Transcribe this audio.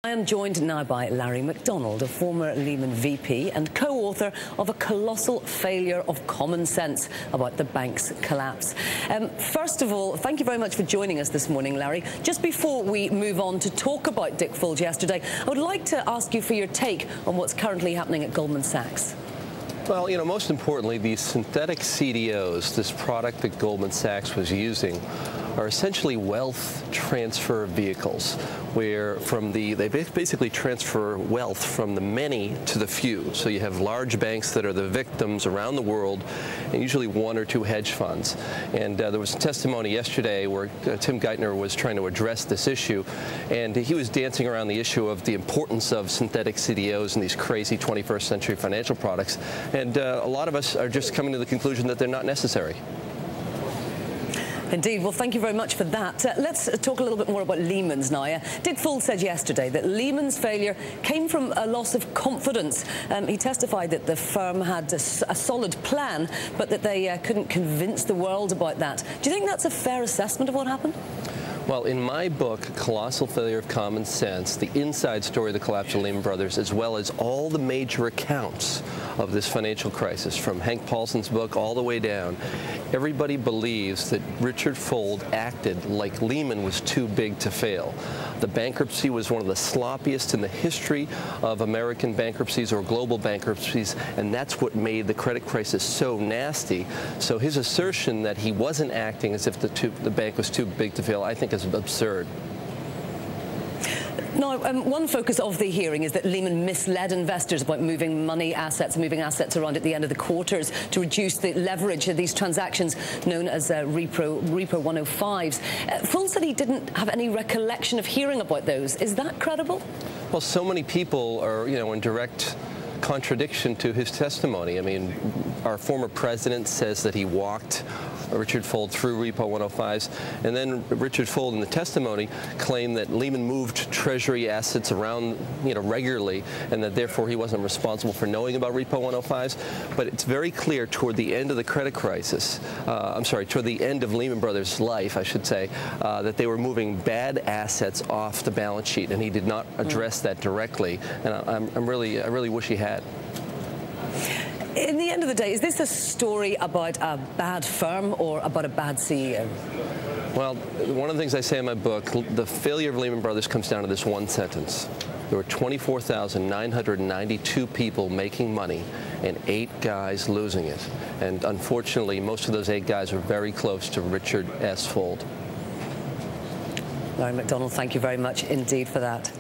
I am joined now by Larry McDonald, a former Lehman VP and co-author of A Colossal Failure of Common Sense about the bank's collapse. First of all, thank you very much for joining us this morning, Larry. Just before we move on to talk about Dick Fuld yesterday, I would like to ask you for your take on what's currently happening at Goldman Sachs. Well, most importantly, these synthetic CDOs, this product that Goldman Sachs was using, are essentially wealth transfer vehicles, where they basically transfer wealth from the many to the few. So you have large banks that are the victims around the world, and usually one or two hedge funds. And there was testimony yesterday where Tim Geithner was trying to address this issue, and he was dancing around the issue of the importance of synthetic CDOs and these crazy 21st century financial products. And a lot of us are just coming to the conclusion that they're not necessary. Indeed. Well, thank you very much for that. Let's talk a little bit more about Lehman's now. Dick Fuld said yesterday that Lehman's failure came from a loss of confidence. He testified that the firm had a solid plan, but that they couldn't convince the world about that. Do you think that's a fair assessment of what happened? Well, in my book, Colossal Failure of Common Sense, the inside story of the collapse of Lehman Brothers, as well as all the major accounts of this financial crisis, from Hank Paulson's book all the way down, everybody believes that Richard Fuld acted like Lehman was too big to fail. The bankruptcy was one of the sloppiest in the history of American bankruptcies or global bankruptcies, and that's what made the credit crisis so nasty. So his assertion that he wasn't acting as if the bank was too big to fail, I think is absurd. Now, one focus of the hearing is that Lehman misled investors about moving assets around at the end of the quarters to reduce the leverage of these transactions known as repo 105s. Fuld said he didn't have any recollection of hearing about those. Is that credible? Well, so many people are, in direct contradiction to his testimony. I mean, our former president says that he walked Richard Fuld through repo 105s, and then Richard Fuld in the testimony claimed that Lehman moved treasury assets around, regularly, and that therefore he wasn't responsible for knowing about repo 105s. But it's very clear toward the end of the credit crisis, toward the end of Lehman Brothers' life, I should say, that they were moving bad assets off the balance sheet, and he did not address that directly. And I really wish he had. In the end of the day, is this a story about a bad firm or about a bad CEO? Well, one of the things I say in my book, the failure of Lehman Brothers comes down to this one sentence. There were 24,992 people making money and 8 guys losing it. And unfortunately, most of those 8 guys are very close to Richard S. Fuld. Larry McDonald, thank you very much indeed for that.